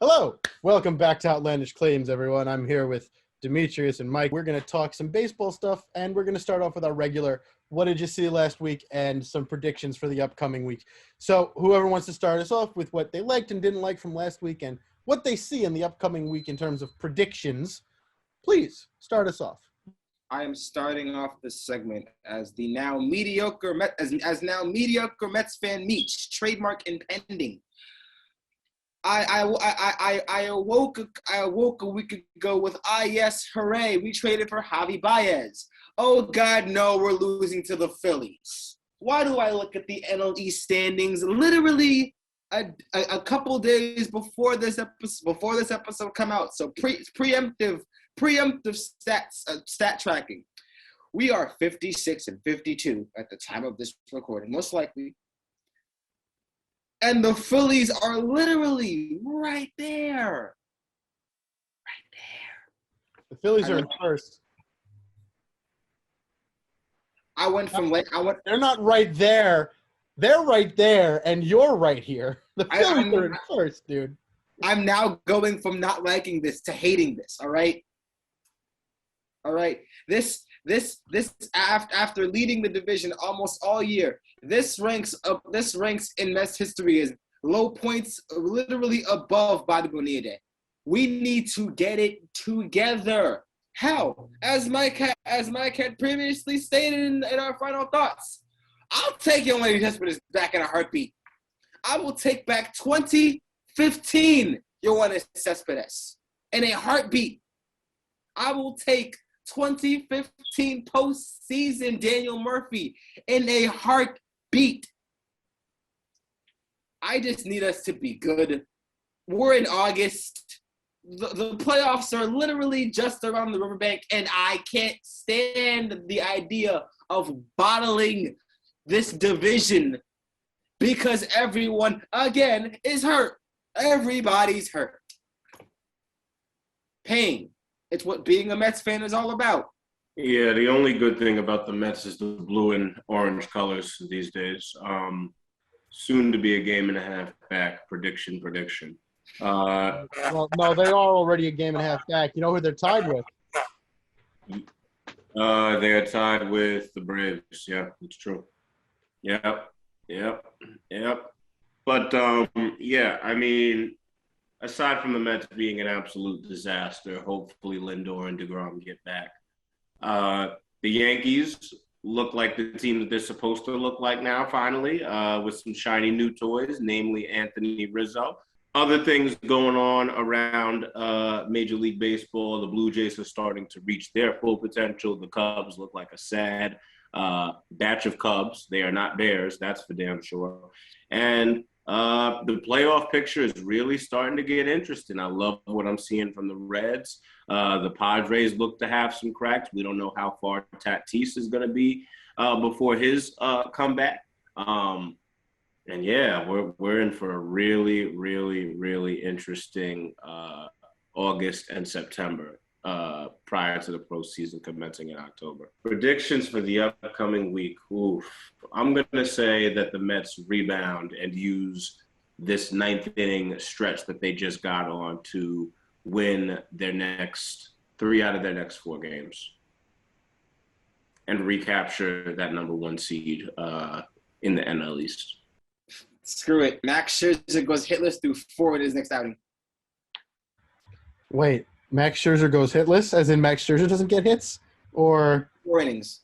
Hello, welcome back to Outlandish Claims, everyone. I'm here with Demetrius and Mike. We're going to talk some baseball stuff, and we're going to start off with our regular what did you see last week and some predictions for the upcoming week. So whoever wants to start us off with what they liked and didn't like from last week and what they see in the upcoming week in terms of predictions, please start us off. I am starting off this segment as the now mediocre mediocre Mets fan meets trademark impending. I awoke a week ago with yes, hooray, we traded for Javi Baez. Oh God, no, we're losing to the Phillies. Why do I look at the NL East standings literally a couple days before this episode come out? So preemptive stat tracking. We are 56 and 52 at the time of this recording, most likely. And the Phillies are literally right there. Right there. The Phillies are in first. They're not right there. They're right there, and you're right here. The Phillies are in first, dude. I'm now going from not liking this to hating this, all right? All right? This after leading the division almost all year, this ranks in Mets history as low points literally above Bobby Bonilla. We need to get it together. How? As Mike had previously stated in our final thoughts, I'll take Yoenis Cespedes back in a heartbeat. I will take back 2015 Yoenis Cespedes in a heartbeat. I will take 2015 postseason Daniel Murphy in a heartbeat. I just need us to be good. We're in August. The playoffs are literally just around the riverbank, and I can't stand the idea of bottling this division because everyone, again, is hurt. Everybody's hurt. Pain. It's what being a Mets fan is all about. Yeah, the only good thing about the Mets is the blue and orange colors these days. Soon to be a game and a half back. Prediction. Well, no, they are already a game and a half back. You know who they're tied with? They are tied with the Braves. Yeah, it's true. Yep. But, yeah, I mean, aside from the Mets being an absolute disaster, hopefully Lindor and DeGrom get back. The Yankees look like the team that they're supposed to look like now, finally, with some shiny new toys, namely Anthony Rizzo. Other things going on around Major League Baseball. The Blue Jays are starting to reach their full potential. The Cubs look like a sad batch of Cubs. They are not Bears, that's for damn sure. And the playoff picture is really starting to get interesting. I love what I'm seeing from the Reds. The Padres look to have some cracks. We don't know how far Tatis is going to be before his comeback. And yeah, we're in for a really, really, really interesting August and September prior to the postseason commencing in October. Predictions for the upcoming week. Oof. I'm going to say that the Mets rebound and use this ninth inning stretch that they just got on to win their next 3 out of their next 4 games and recapture that number 1 seed in the NL East. Screw it. Max Scherzer goes hitless through 4 in his next outing. Wait, Max Scherzer goes hitless, as in Max Scherzer doesn't get hits? Or 4 innings.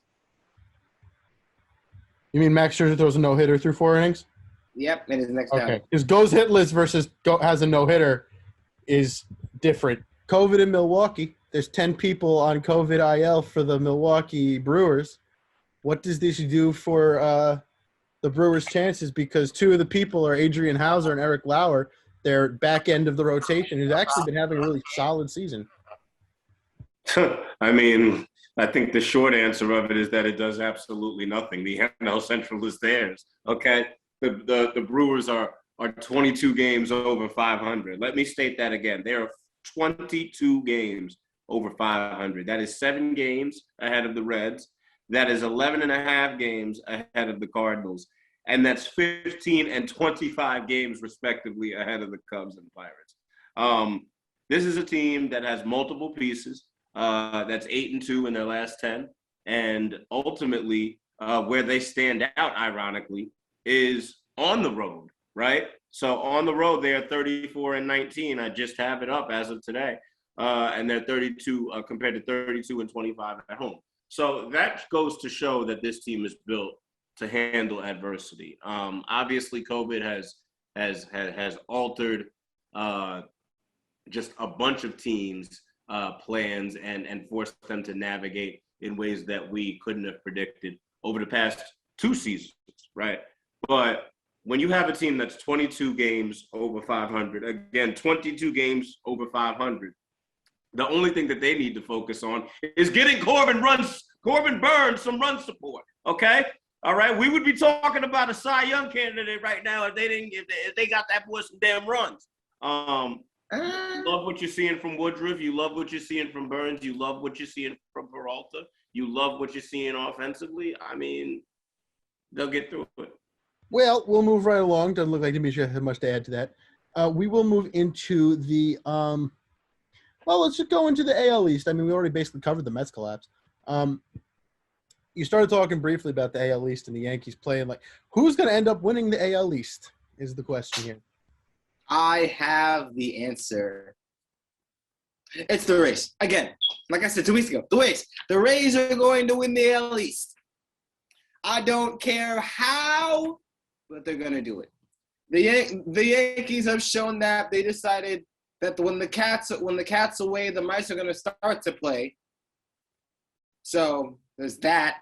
You mean Max Scherzer throws a no-hitter through 4 innings? Yep, in his next outing. Okay, because goes hitless versus has a no-hitter is different. COVID in Milwaukee. There's 10 people on COVID IL for the Milwaukee Brewers. What does this do for the Brewers' chances? Because 2 of the people are Adrian Hauser and Eric Lauer. They're back end of the rotation, who's actually been having a really solid season. I mean, I think the short answer of it is that it does absolutely nothing. The NL Central is theirs. Okay, the Brewers are 22 games over 500. Let me state that again. They are 22 games over 500. That is 7 games ahead of the Reds. That is 11 and a half games ahead of the Cardinals. And that's 15 and 25 games, respectively, ahead of the Cubs and Pirates. This is a team that has multiple pieces. That's 8-2 in their last 10, and ultimately, where they stand out, ironically, is on the road, right? So on the road, they are 34-19. I just have it up as of today, and they're 32 compared to 32-25 at home. So that goes to show that this team is built to handle adversity. Obviously, COVID has altered just a bunch of teams' plans and forced them to navigate in ways that we couldn't have predicted over the past 2 seasons, right? But when you have a team that's 22 games over 500, again, 22 games over 500, the only thing that they need to focus on is getting Corbin Burns some run support, okay? All right, we would be talking about a Cy Young candidate right now if they got that boy some damn runs. You love what you're seeing from Woodruff. You love what you're seeing from Burns. You love what you're seeing from Peralta. You love what you're seeing offensively. I mean, they'll get through it. Well, we'll move right along. Doesn't look like Demetria has much to add to that. We will move into the well, let's just go into the AL East. I mean, we already basically covered the Mets collapse. You started talking briefly about the AL East and the Yankees playing. Like, who's going to end up winning the AL East is the question here. I have the answer. It's the Rays. Again, like I said 2 weeks ago, the Rays. The Rays are going to win the AL East. I don't care how, but they're going to do it. The Yankees have shown that they decided that when the cat's away, the mice are going to start to play. So there's that.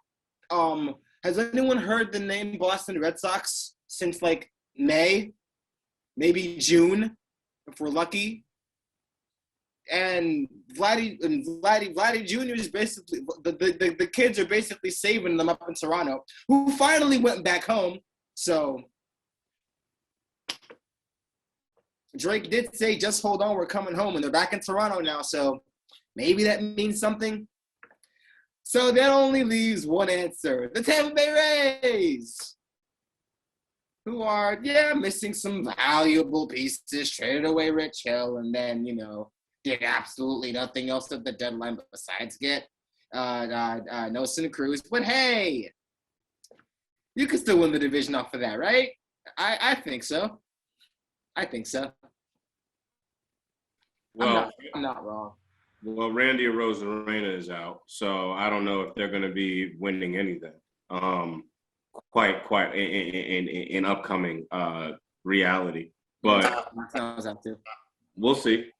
Has anyone heard the name Boston Red Sox since like May, maybe June, if we're lucky? And Vladdy Jr. is basically the kids are basically saving them up in Toronto, who finally went back home. So Drake did say, "Just hold on, we're coming home," and they're back in Toronto now. So maybe that means something. So that only leaves one answer: the Tampa Bay Rays, who are missing some valuable pieces, traded away Rich Hill, and then did absolutely nothing else at the deadline besides get Nelson Cruz. But hey, you can still win the division off of that, right? I think so. I think so. Well, I'm not wrong. Well, Randy Arozarena is out, so I don't know if they're going to be winning anything. Quite in upcoming reality, but we'll see.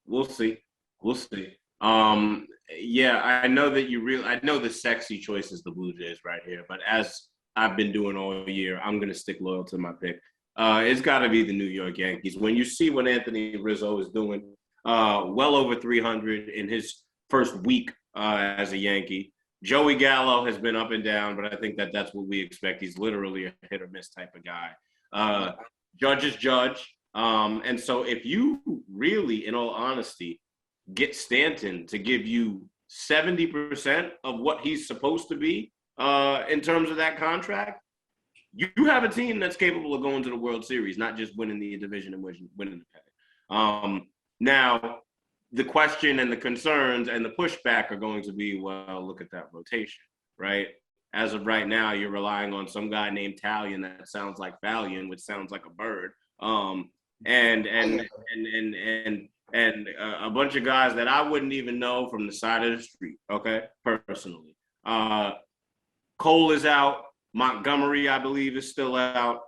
Yeah, I know that I know the sexy choice is the Blue Jays right here, but as I've been doing all year, I'm going to stick loyal to my pick. It's got to be the New York Yankees. When you see what Anthony Rizzo is doing, well over 300 in his first week as a Yankee. Joey Gallo has been up and down, but I think that's what we expect. He's literally a hit or miss type of guy. Judge is Judge. And so if you really, in all honesty, get Stanton to give you 70% of what he's supposed to be in terms of that contract, you have a team that's capable of going to the World Series, not just winning the division and winning the pennant. Now, the question and the concerns and the pushback are going to be, well, look at that rotation, right? As of right now, you're relying on some guy named Talion that sounds like Valiant, which sounds like a bird, and a bunch of guys that I wouldn't even know from the side of the street, okay, personally. Cole is out. Montgomery, I believe, is still out.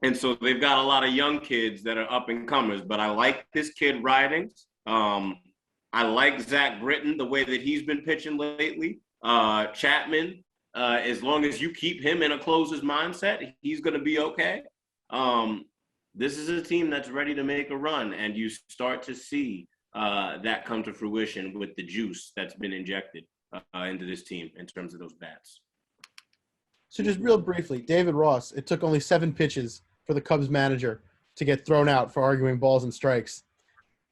And so they've got a lot of young kids that are up and comers, but I like this kid Ridings. I like Zach Britton, the way that he's been pitching lately. Chapman, as long as you keep him in a closer's mindset, he's going to be okay. This is a team that's ready to make a run, and you start to see that come to fruition with the juice that's been injected into this team in terms of those bats. So just real briefly, David Ross, it took only 7 pitches for the Cubs manager to get thrown out for arguing balls and strikes.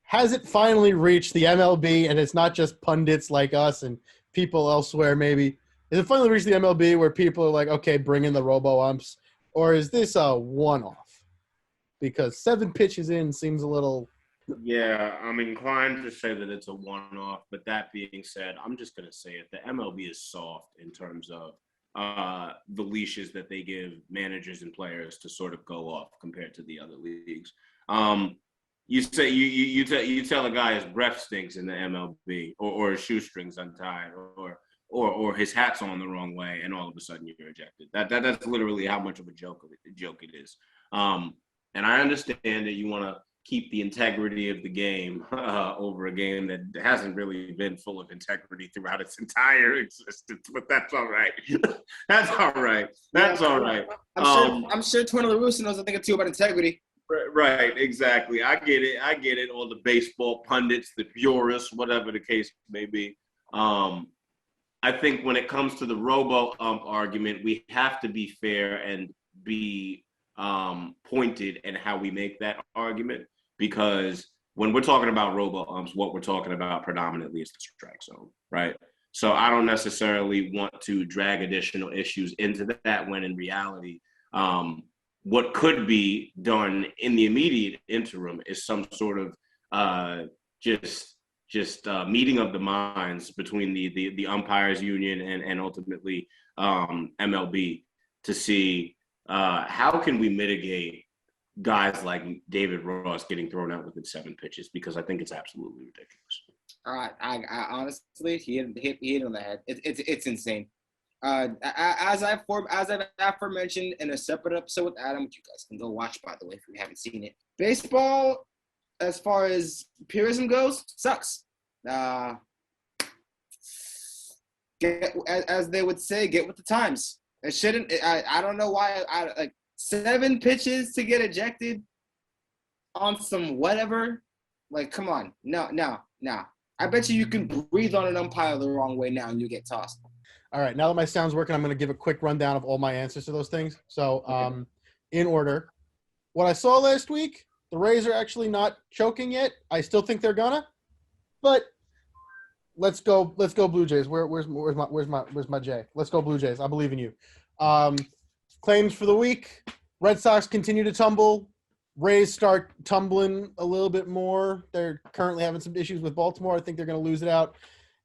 Has it finally reached the MLB, and it's not just pundits like us and people elsewhere maybe? Is it finally reached the MLB where people are like, okay, bring in the robo-umps? Or is this a one-off? Because 7 pitches in seems a little Yeah, I'm inclined to say that it's a one-off, but that being said, I'm just going to say it. The MLB is soft in terms of the leashes that they give managers and players to sort of go off compared to the other leagues. Um, you say you tell a guy his breath stinks in the MLB, or his shoestrings untied, or his hat's on the wrong way, and all of a sudden you're ejected. That's literally how much of a joke it is. And I understand that you want to keep the integrity of the game over a game that hasn't really been full of integrity throughout its entire existence. But that's all right. That's all right. That's all right. I'm sure Tony La Russa knows a thing or two about integrity. Right, exactly. I get it. All the baseball pundits, the purists, whatever the case may be. I think when it comes to the robo-ump argument, we have to be fair and be pointed in how we make that argument, because when we're talking about robo-umps, what we're talking about predominantly is the strike zone, right? So I don't necessarily want to drag additional issues into that when in reality, what could be done in the immediate interim is some sort of just meeting of the minds between the umpires union and ultimately MLB to see how can we mitigate guys like David Ross getting thrown out within 7 pitches, because I think it's absolutely ridiculous. All right, I honestly, he hit on the head. It's insane. As I've aforementioned in a separate episode with Adam, which you guys can go watch, by the way, if you haven't seen it. Baseball, as far as purism goes, sucks. As they would say, get with the times. It shouldn't. I don't know why. Like 7 pitches to get ejected on some whatever. Like, come on, no. I bet you can breathe on an umpire the wrong way now and you get tossed. All right, now that my sound's working, I'm going to give a quick rundown of all my answers to those things. So, in order, what I saw last week, the Rays are actually not choking yet. I still think they're gonna, but let's go Blue Jays. Where's my J? Let's go Blue Jays. I believe in you. Claims for the week: Red Sox continue to tumble. Rays start tumbling a little bit more. They're currently having some issues with Baltimore. I think they're going to lose it out.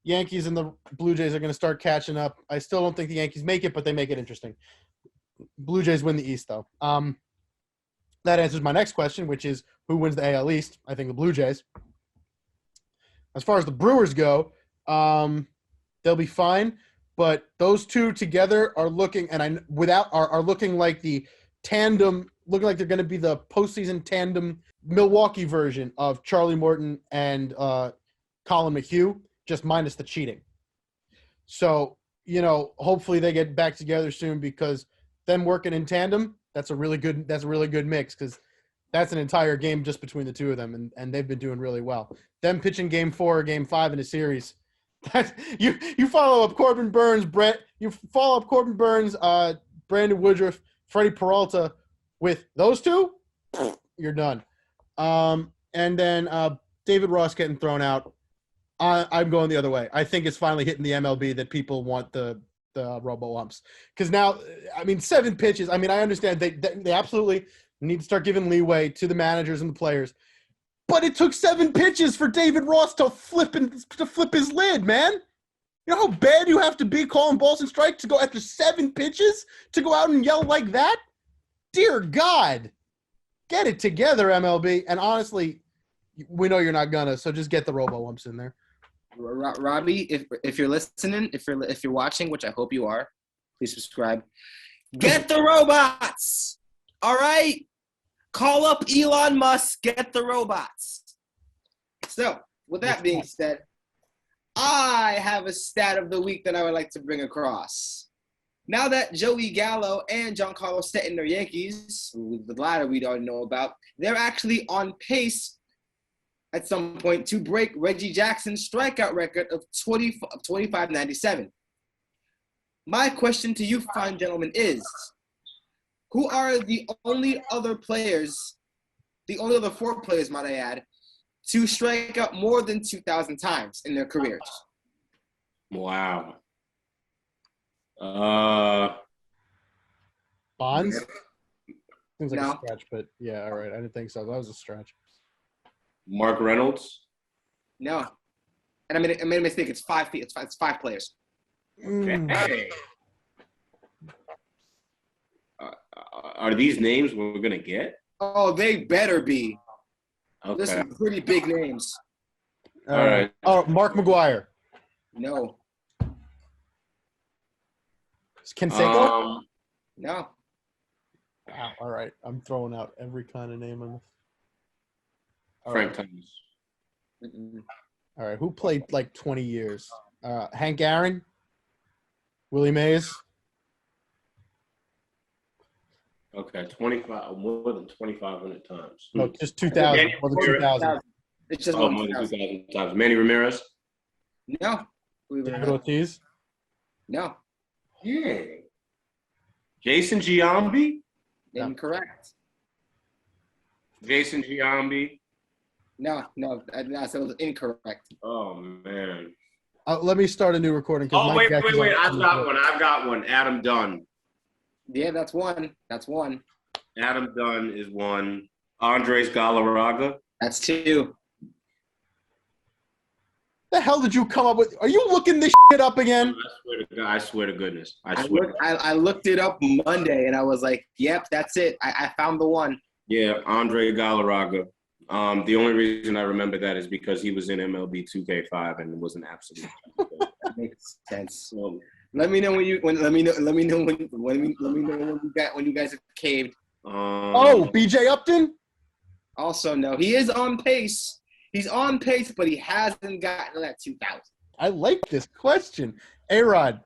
Yankees and the Blue Jays are going to start catching up. I still don't think the Yankees make it, but they make it interesting. Blue Jays win the East, though. That answers my next question, which is who wins the AL East? I think the Blue Jays. As far as the Brewers go, they'll be fine, but those two together are looking, and are looking like the tandem, looking like they're going to be the postseason tandem Milwaukee version of Charlie Morton and Colin McHugh, just minus the cheating. So, hopefully they get back together soon, because them working in tandem, that's a really good mix, because that's an entire game just between the two of them, and they've been doing really well. Them pitching Game 4 or Game 5 in a series. You follow up Corbin Burns, Brandon Woodruff, Freddie Peralta with those two, you're done. And then David Ross getting thrown out. I'm going the other way. I think it's finally hitting the MLB that people want the robo-umps. Because now, 7 pitches. I understand they absolutely need to start giving leeway to the managers and the players. But it took 7 pitches for David Ross to flip his lid, man. You know how bad you have to be calling balls and strikes to go after 7 pitches to go out and yell like that? Dear God. Get it together, MLB. And honestly, we know you're not gonna, so just get the robo-umps in there. Robbie, if you're listening, if you're watching, which I hope you are, please subscribe. Get the robots. All right? Call up Elon Musk, get the robots. So, with that being said, I have a stat of the week that I would like to bring across. Now that Joey Gallo and Giancarlo Stanton are Yankees, the latter we don't know about, they're actually on pace at some point to break Reggie Jackson's strikeout record of 2597. My question to you, fine gentlemen, is who are the only other 4 players, might I add, to strike out more than 2,000 times in their careers? Wow. Bonds? Seems like No. a stretch, but yeah, all right. I didn't think so. That was a stretch. Mark Reynolds. No. And I made a mistake. It's 5 feet. It's 5 players. Hey. Are these names we're gonna get? Oh, they better be. Okay. There's some pretty big names. All right. Oh, Mark McGuire. No. Canseco? No. Wow. All right. I'm throwing out every kind of name on this. Frank Thomas. Mm-mm. All right. Who played like 20 years? Hank Aaron? Willie Mays? Okay, 25, more than 2,500 times. No, just 2,000. More than 2,000. It's just Oh, one more than 2,000. 2,000 times. Manny Ramirez? No. Believe it or David not. Ortiz? No. Yeah. Jason Giambi? No. Incorrect. Jason Giambi? No. I said it was incorrect. Oh, man. Let me start a new recording. Oh, Mike wait. Jackson's I've got one. Adam Dunn. Yeah, that's one. Adam Dunn is one. Andres Galarraga. That's 2. The hell did you come up with? Are you looking this shit up again? I swear to goodness. I looked it up Monday and I was like, yep, that's it. I found the one. Yeah, Andre Galarraga. The only reason I remember that is because he was in MLB 2K5 and was an absolute. That makes sense. Let me know when you guys have caved. BJ Upton? Also, no, he is on pace. He's on pace, but he hasn't gotten that 2,000. I like this question. A-Rod.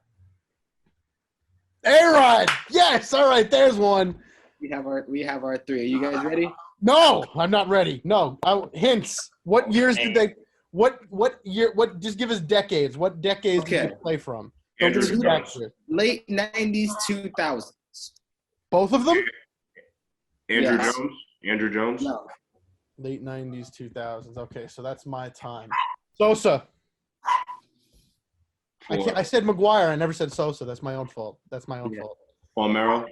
Yes. All right. There's one. We have our 3. Are you guys ready? No, I'm not ready. No. Hints. What years did they? What year? What? Just give us decades. What decades did they play from? Don't give us exact year. Late 90s, 2000s. Both of them? Andrew Jones? No. Late 90s, 2000s. Okay, so that's my time. Sosa. I said McGuire. I never said Sosa. That's my own fault. Fault. Palmeiro?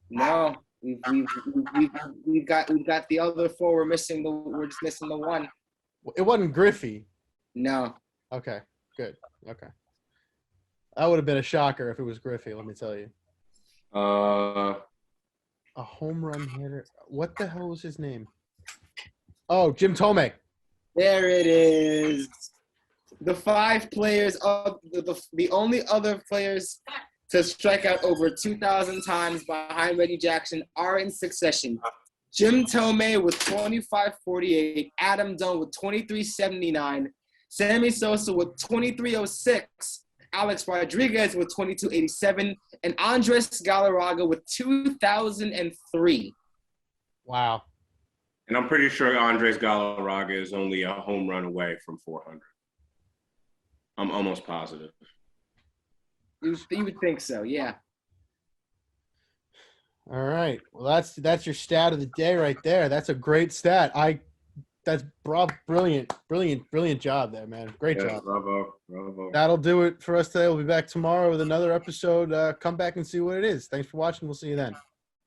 No. We've got the other 4. We're just missing the one. It wasn't Griffey. No. Okay, good. Okay. That would have been a shocker if it was Griffey, let me tell you. A home run hitter. What the hell was his name? Oh, Jim Tomei. There it is. The 5 players of the only other players to strike out over 2,000 times behind Reggie Jackson are in succession. Jim Tomei with 25.48, Adam Dunn with 23.79, Sammy Sosa with 23.06, Alex Rodriguez with 22.87, and Andres Galarraga with 2,003. Wow. And I'm pretty sure Andres Galarraga is only a home run away from 400. I'm almost positive. You would think so, yeah. All right. Well, that's your stat of the day right there. That's a great stat. That's brilliant job there, man. Great job. Bravo. That'll do it for us today. We'll be back tomorrow with another episode. Come back and see what it is. Thanks for watching. We'll see you then.